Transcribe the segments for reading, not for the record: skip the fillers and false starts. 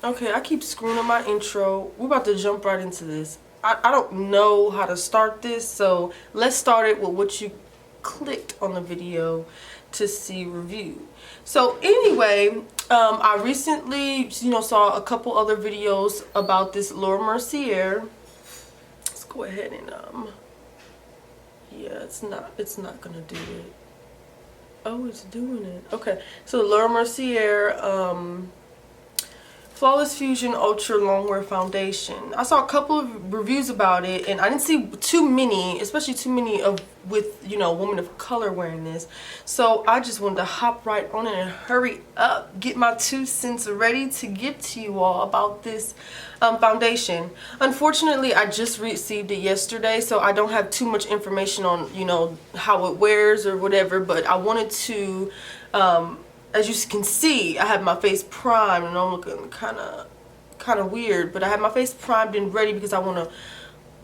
Okay, I keep screwing up my intro. We're about to jump right into this. I don't know how to start this, so let's start it with what you clicked on the video to see review. So anyway, I recently, saw a couple other videos about this Mercier. Let's go ahead and yeah, it's not gonna do it. Oh, it's doing it. Okay, so the Mercier Flawless Fusion Ultra-Longwear Foundation. I saw a couple of reviews about it, and I didn't see too many, especially too many with women of color wearing this. So I just wanted to hop right on it and hurry up, get my 2 cents ready to give to you all about this foundation. Unfortunately, I just received it yesterday, so I don't have too much information on how it wears or whatever. But I wanted to. As you can see, I have my face primed and I'm looking kind of weird, but I have my face primed and ready because I want to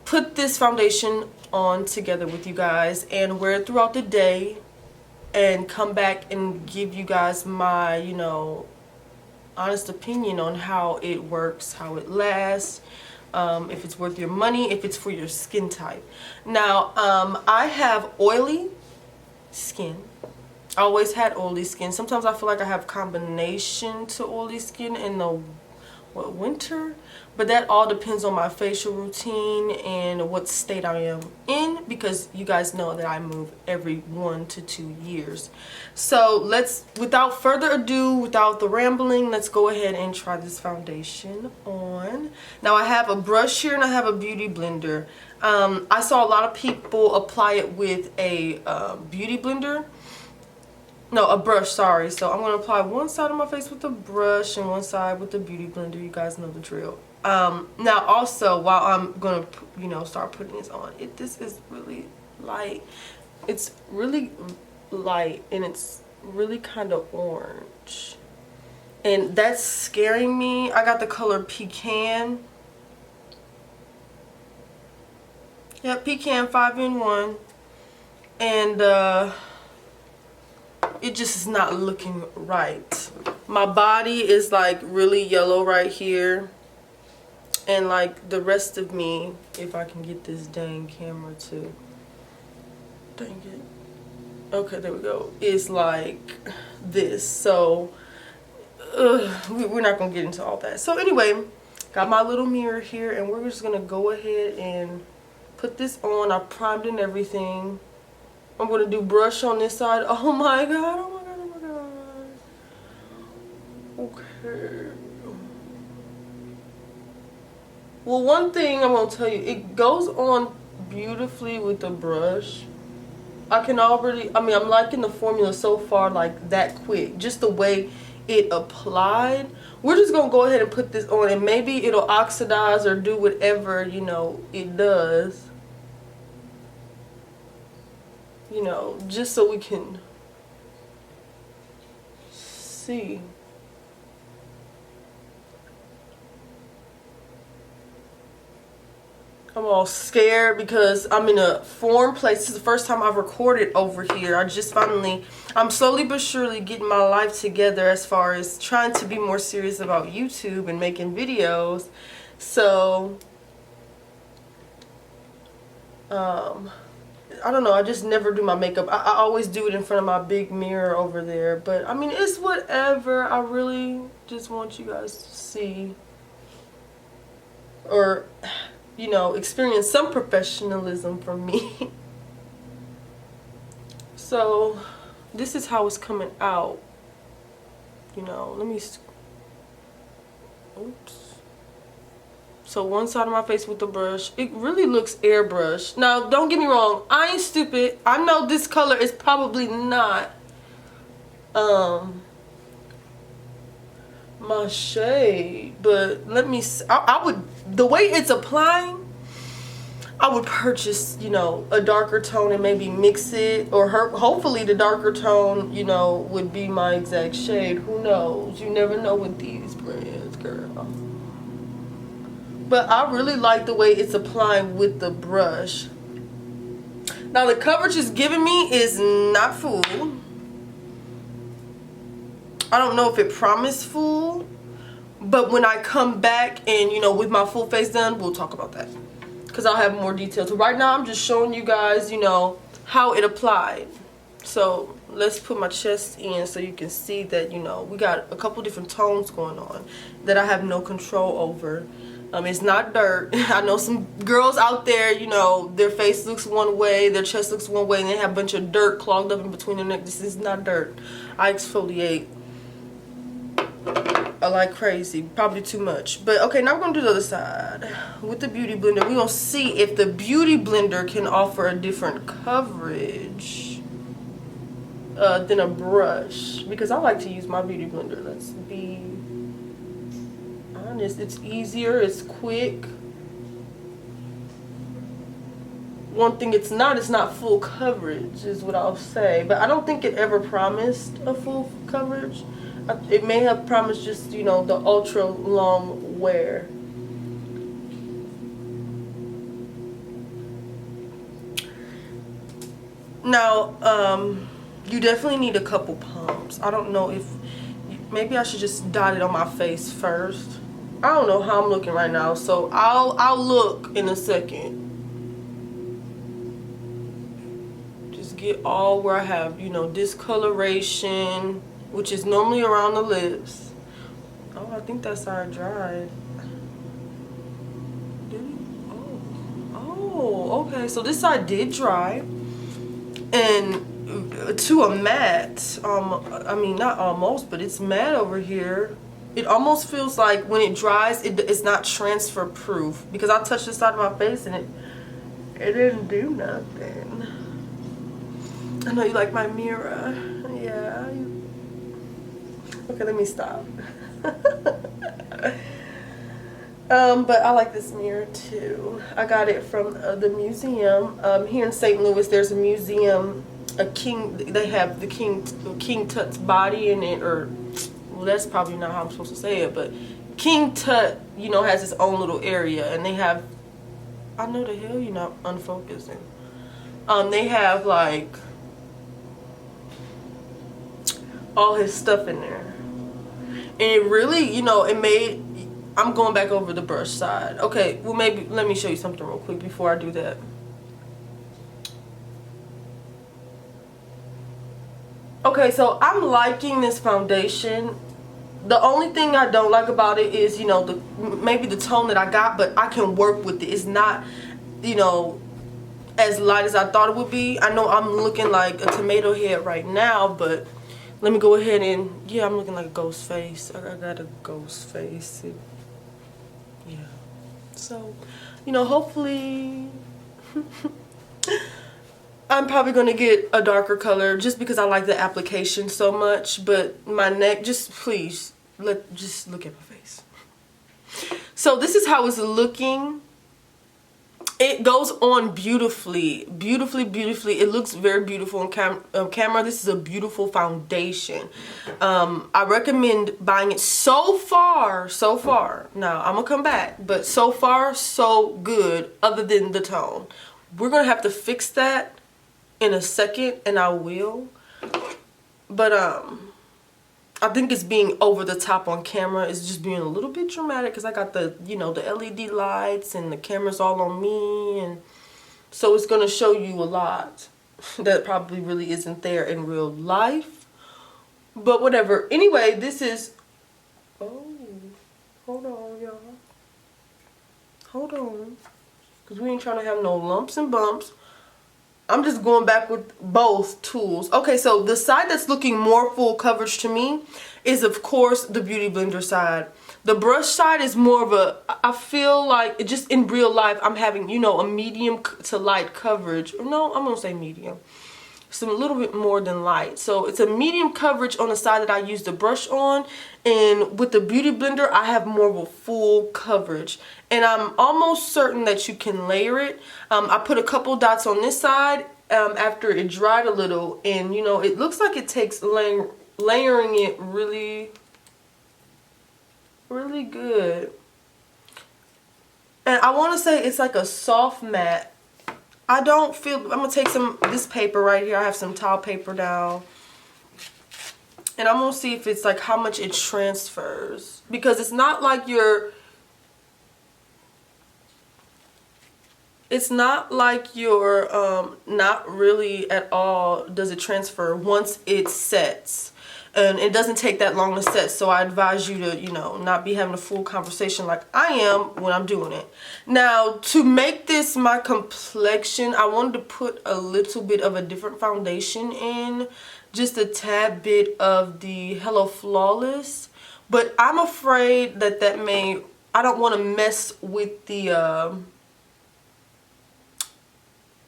put this foundation on together with you guys and wear it throughout the day and come back and give you guys my, honest opinion on how it works, how it lasts, if it's worth your money, if it's for your skin type. Now, I have oily skin. I always had oily skin. Sometimes I feel like I have combination to oily skin in the winter, but that all depends on my facial routine and what state I am in, because you guys know that I move every 1 to 2 years. So without further ado, without the rambling, let's go ahead and try this foundation on. Now I have a brush here and I have a beauty blender. I saw a lot of people apply it with a beauty blender. No, a brush, sorry. So I'm going to apply one side of my face with the brush and one side with the beauty blender. You guys know the drill. Now also, while I'm going to, start putting this on, this is really light. It's really light and it's really kind of orange. And that's scaring me. I got the color Pecan. Yeah, Pecan 5-in-1. And, it just is not looking right. My body is like really yellow right here, and like the rest of me, if I can get this dang camera to, dang it, okay, there we go, is like this. So we're not gonna get into all that. So anyway, got my little mirror here and we're just gonna go ahead and put this on. I primed and everything. I'm going to do brush on this side. Oh my god, oh my god, oh my god. Okay. Well, one thing I'm going to tell you, it goes on beautifully with the brush. I'm liking the formula so far, like that quick. Just the way it applied. We're just going to go ahead and put this on, and maybe it'll oxidize or do whatever, it does. Just so we can see. I'm all scared because I'm in a foreign place. This is the first time I've recorded over here. I'm slowly but surely getting my life together as far as trying to be more serious about YouTube and making videos. So, I don't know, I just never do my makeup. I always do it in front of my big mirror over there. But, I mean, it's whatever. I really just want you guys to see or, experience some professionalism from me. So, this is how it's coming out. Let me... Oops. So one side of my face with the brush. It really looks airbrushed. Now, don't get me wrong. I ain't stupid. I know this color is probably not my shade. But let me see. I would, the way it's applying, I would purchase, a darker tone and maybe mix it. Or hopefully the darker tone, would be my exact shade. Who knows? You never know with these brands, girl. But I really like the way it's applying with the brush. Now the coverage it's giving me is not full. I don't know if it promised full, But when I come back and, you know, with my full face done, we'll talk about that. Because I'll have more details. So right now, I'm just showing you guys, you know, how it applied. So let's put my chest in so you can see that, you know, we got a couple different tones going on that I have no control over. It's not dirt. I know some girls out there, you know, their face looks one way, their chest looks one way, and they have a bunch of dirt clogged up in between their neck. This is not dirt. I exfoliate like crazy, probably too much. But okay, now we're gonna do the other side with the beauty blender. We're gonna see if the beauty blender can offer a different coverage than a brush, because I like to use my beauty blender. Let's be honest, it's easier, it's quick. One thing it's not full coverage is what I'll say, but I don't think it ever promised a full coverage. It may have promised just, you know, the ultra long wear. Now, you definitely need a couple pumps. I don't know if, maybe I should just dot it on my face first. I don't know how I'm looking right now, so I'll look in a second. Just get all where I have, you know, discoloration, which is normally around the lips. Oh, I think that side dried. Did it? Oh, okay. So this side did dry, and to a matte. I mean, not almost, but it's matte over here. It almost feels like when it dries, it's not transfer proof, because I touched the side of my face and it didn't do nothing. I know you like my mirror. Yeah. Okay, let me stop. But I like this mirror too. I got it from the museum here in St. Louis. There's a museum, they have the King Tut's body in it, or well, that's probably not how I'm supposed to say it, but King Tut, you know, has his own little area, and they have, I know the hell you're not unfocusing. They have like all his stuff in there. And it really, you know, it made, I'm going back over the brush side. Okay, well maybe, let me show you something real quick before I do that. Okay, so I'm liking this foundation. The only thing I don't like about it is, you know, maybe the tone that I got, but I can work with it. It's not, you know, as light as I thought it would be. I know I'm looking like a tomato head right now, but let me go ahead and, yeah, I'm looking like a ghost face. I got a ghost face. Yeah. So, you know, hopefully I'm probably going to get a darker color just because I like the application so much. But my neck, just please, just look at my face. So this is how it's looking. It goes on beautifully, beautifully, beautifully. It looks very beautiful on camera. This is a beautiful foundation. I recommend buying it so far. Now, I'm going to come back, but so far, so good, other than the tone. We're going to have to fix that in a second, and I will. But, I think it's being over the top on camera. It's just being a little bit dramatic because I got the, you know, the LED lights and the camera's all on me, and so it's going to show you a lot that probably really isn't there in real life. But whatever. Anyway, this is, oh, hold on, y'all. Hold on. Because we ain't trying to have no lumps and bumps. I'm just going back with both tools. Okay, so the side that's looking more full coverage to me is, of course, the Beauty Blender side. The brush side is more of a, I feel like, just in real life, I'm having, you know, a medium to light coverage. No, I'm going to say medium. It's a little bit more than light. So it's a medium coverage on the side that I use the brush on. And with the Beauty Blender, I have more of a full coverage. And I'm almost certain that you can layer it. I put a couple dots on this side after it dried a little. And, you know, it looks like it takes layering it really, really good. And I want to say it's like a soft matte. I don't feel, I'm going to take this paper right here. I have some towel paper down. And I'm gonna see if it's like how much it transfers, because it's not like you're not really at all does it transfer once it sets. And it doesn't take that long to set, so I advise you to, you know, not be having a full conversation like I am when I'm doing it. Now, to make this my complexion, I wanted to put a little bit of a different foundation in, just a tad bit of the Hello Flawless, but I'm afraid that I don't want to mess with the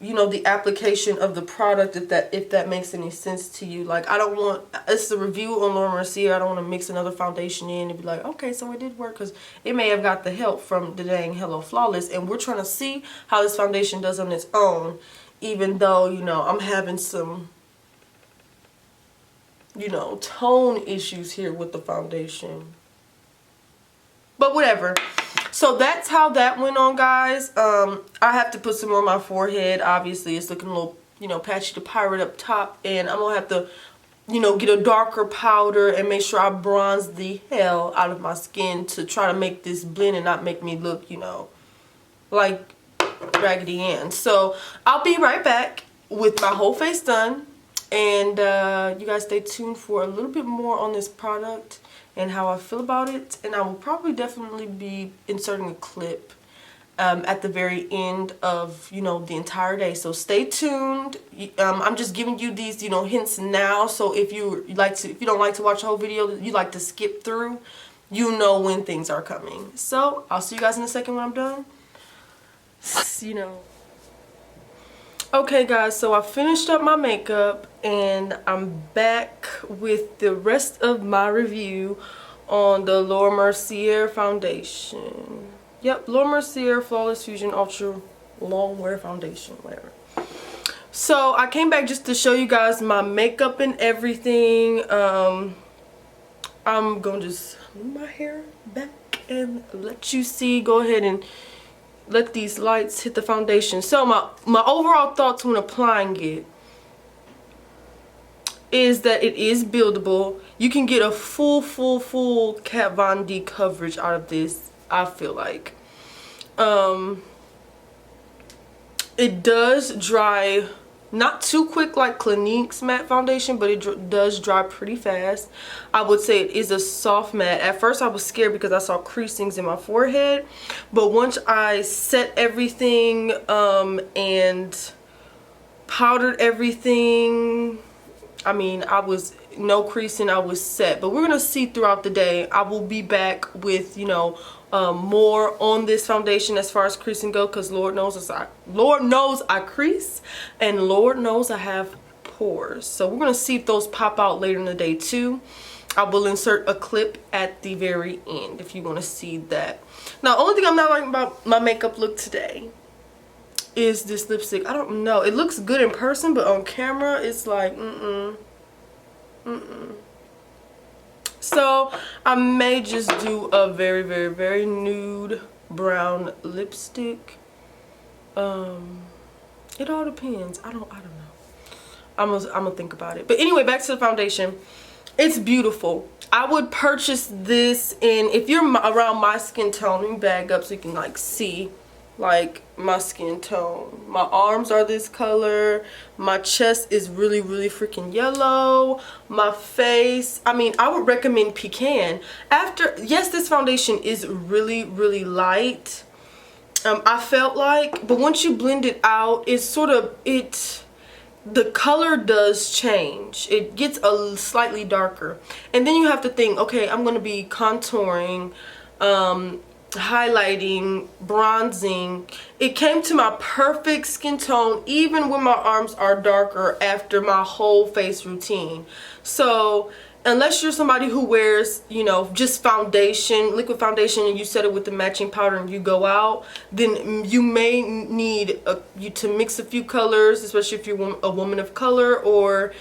you know, the application of the product, if that makes any sense to you. Like, I don't want, it's a review on Laura Mercier, I don't want to mix another foundation in and be like, okay, so it did work, because it may have got the help from the dang Hello Flawless, and we're trying to see how this foundation does on its own, even though, you know, I'm having some, you know, tone issues here with the foundation. But whatever. So that's how that went on, guys. I have to put some more on my forehead. Obviously, it's looking a little, you know, patchy to pirate up top. And I'm going to have to, you know, get a darker powder and make sure I bronze the hell out of my skin to try to make this blend and not make me look, you know, like Raggedy Ann. So I'll be right back with my whole face done. And you guys stay tuned for a little bit more on this product and how I feel about it. And I will probably definitely be inserting a clip at the very end of, you know, the entire day. So stay tuned. I'm just giving you these, you know, hints now. So if you don't like to watch the whole video, you like to skip through, you know when things are coming. So I'll see you guys in a second when I'm done. You know. Okay guys, so I finished up my makeup and I'm back with the rest of my review on the Laura Mercier foundation. Yep, Laura Mercier Flawless Fusion Ultra-Longwear foundation, whatever. So I came back just to show you guys my makeup and everything. I'm gonna just move my hair back and let you see. Go ahead and let these lights hit the foundation. So my overall thoughts when applying it is that it is buildable. You can get a full Kat Von D coverage out of this, I feel like. It does dry not too quick like Clinique's matte foundation, but it does dry pretty fast. I would say it is a soft matte. At first I was scared because I saw creasings in my forehead, but once I set everything and powdered everything, I mean, I was no creasing, I was set. But we're gonna see throughout the day. I will be back with, you know, more on this foundation as far as creasing go, because Lord knows I crease, and Lord knows I have pores. So we're gonna see if those pop out later in the day too. I will insert a clip at the very end if you want to see that. Now, only thing I'm not liking about my makeup look today is this lipstick. I don't know, it looks good in person, but on camera it's like So I may just do a very nude brown lipstick. It all depends. I don't know. I'm gonna think about it. But anyway, back to the foundation. It's beautiful. I would purchase this in, if you're around my skin tone, let me bag up so you can like see like my skin tone. My arms are this color, my chest is really freaking yellow, my face, I mean, I would recommend Pecan. Yes, this foundation is really light, I felt like, but once you blend it out, it's sort of, the color does change. It gets a slightly darker, and then you have to think, okay, I'm going to be contouring, highlighting, bronzing. It came to my perfect skin tone even when my arms are darker after my whole face routine. So unless you're somebody who wears, you know, just foundation, liquid foundation, and you set it with the matching powder and you go out, then you may need you to mix a few colors, especially if you're a woman of color, or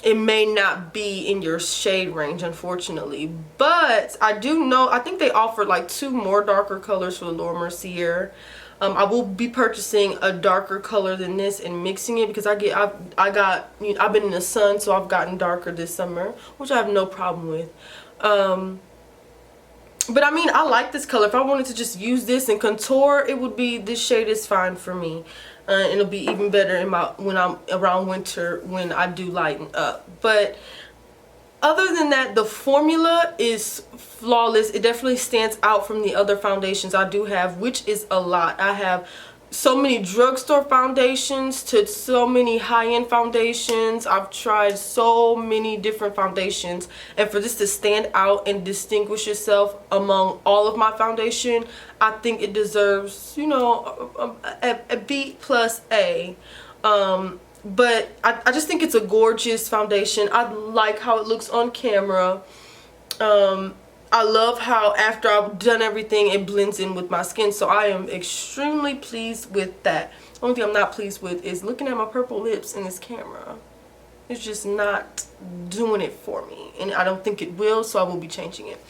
it may not be in your shade range, unfortunately. But I do know, I think they offered like 2 more darker colors for the Laura Mercier. I will be purchasing a darker color than this and mixing it, because I've been in the sun, so I've gotten darker this summer, which I have no problem with. But I mean, I like this color. If I wanted to just use this and contour, it would be, this shade is fine for me. And it'll be even better when I'm around winter, when I do lighten up. But other than that, the formula is flawless. It definitely stands out from the other foundations I do have, which is a lot. I have so many drugstore foundations to so many high-end foundations. I've tried so many different foundations, and for this to stand out and distinguish itself among all of my foundation, I think it deserves, you know, a B plus A. But I just think it's a gorgeous foundation. I like how it looks on camera. I love how after I've done everything, it blends in with my skin. So I am extremely pleased with that. The only thing I'm not pleased with is looking at my purple lips in this camera. It's just not doing it for me. And I don't think it will, so I will be changing it.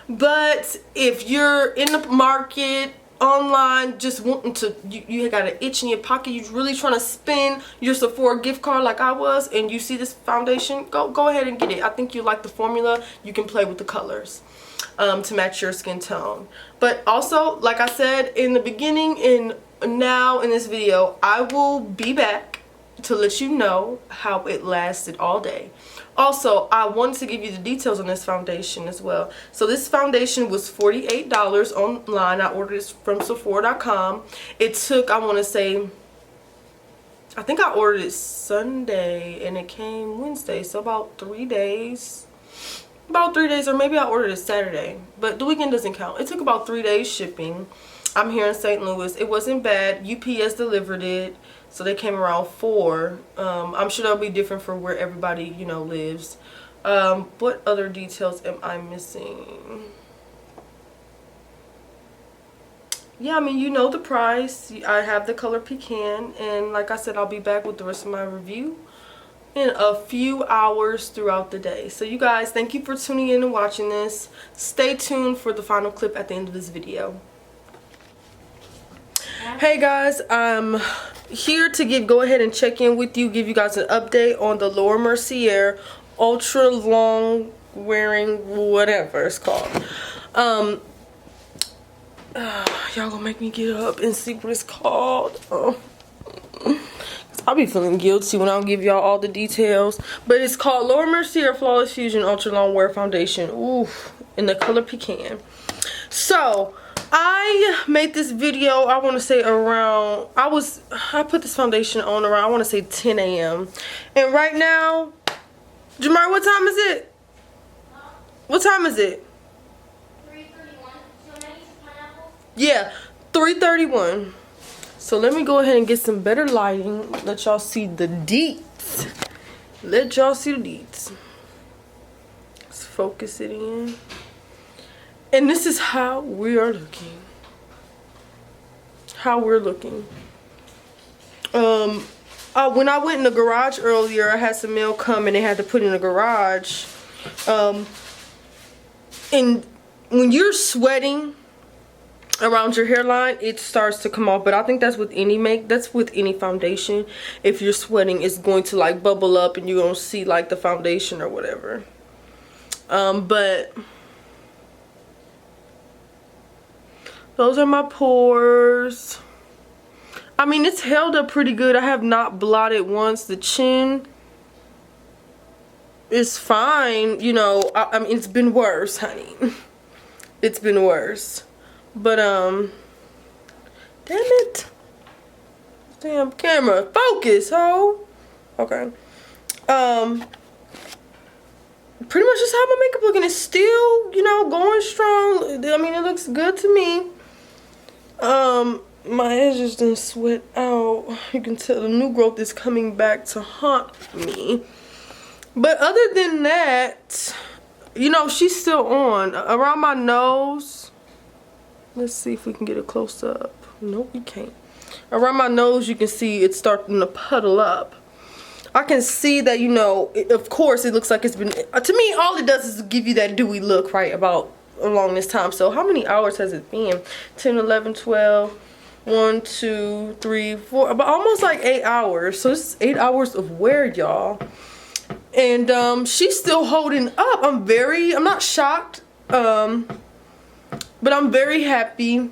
But if you're in the market, online, just wanting to, you got an itch in your pocket, you're really trying to spend your Sephora gift card like I was, and you see this foundation, go ahead and get it. I think you like the formula. You can play with the colors to match your skin tone. But also, like I said in the beginning and now in this video, I will be back to let you know how it lasted all day. Also, I wanted to give you the details on this foundation as well. So this foundation was $48 online. I ordered it from Sephora.com. It took, I want to say, I think I ordered it Sunday and it came Wednesday. So about 3 days. About 3 days, or maybe I ordered it Saturday. But the weekend doesn't count. It took about 3 days shipping. I'm here in St. Louis. It wasn't bad. UPS delivered it. So they came around 4. I'm sure that'll be different for where everybody, you know, lives. What other details am I missing? Yeah, I mean, you know the price. I have the color Pecan. And like I said, I'll be back with the rest of my review in a few hours throughout the day. So you guys, thank you for tuning in and watching this. Stay tuned for the final clip at the end of this video. Hey guys, I'm here to go ahead and check in with you, give you guys an update on the Laura Mercier Ultra-Long Wearing, whatever it's called. Y'all gonna make me get up and see what it's called. I'll be feeling guilty when I don't give y'all all the details. But it's called Laura Mercier Flawless Fusion Ultra-Longwear Foundation. Oof, in the color Pecan. So I made this video, I want to say around, I put this foundation on around, I want to say 10 a.m. And right now, Jamar, what time is it? What time is it? 3:31. So now you some pineapple? Yeah, 3:31. So let me go ahead and get some better lighting. Let y'all see the deets. Let y'all see the deets. Let's focus it in. And this is how we are looking. How we're looking. When I went in the garage earlier, I had some mail come and they had to put in the garage. And when you're sweating around your hairline, it starts to come off. But I think that's with any foundation. If you're sweating, it's going to like bubble up and you're going to see like the foundation or whatever. But those are my pores. I mean, it's held up pretty good. I have not blotted once. The chin is fine. You know, I mean, it's been worse, honey. It's been worse. But, damn it. Damn camera. Focus, ho. Okay. Pretty much just how my makeup looking. It's still, you know, going strong. I mean, it looks good to me. My edges didn't sweat out. You can tell the new growth is coming back to haunt me. But other than that, you know, she's still on. Around my nose. Let's see if we can get a close up. Nope, we can't. Around my nose, you can see it's starting to puddle up. I can see that, you know, of course, it looks like it's been, to me, all it does is give you that dewy look, right, about along this time. So how many hours has it been? 10, 11, 12. 1, 2, 3, 4, but almost like 8 hours. So this is 8 hours of wear, y'all. And she's still holding up. I'm not shocked, but I'm very happy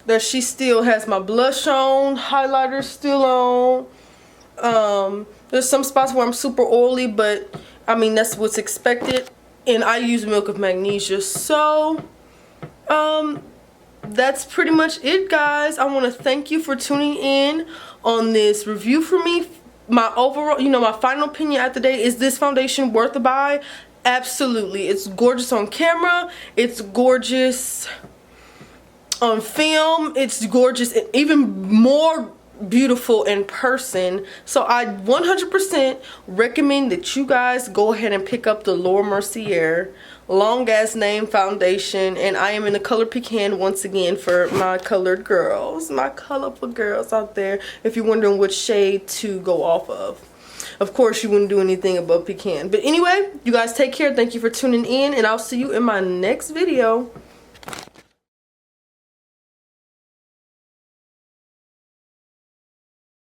that she still has my blush on, highlighter still on. There's some spots where I'm super oily, but I mean, that's what's expected. And I use Milk of Magnesia. So that's pretty much it, guys. I want to thank you for tuning in on this review for me. My overall, my final opinion at the day, is this foundation worth a buy? Absolutely. It's gorgeous on camera. It's gorgeous on film. It's gorgeous, even more beautiful in person. So I 100% recommend that you guys go ahead and pick up the Laura Mercier long ass name foundation. And I am in the color Pecan once again for my colored girls, my colorful girls out there, if you're wondering which shade to go off of. Of course, you wouldn't do anything above Pecan. But anyway, you guys take care. Thank you for tuning in, and I'll see you in my next video.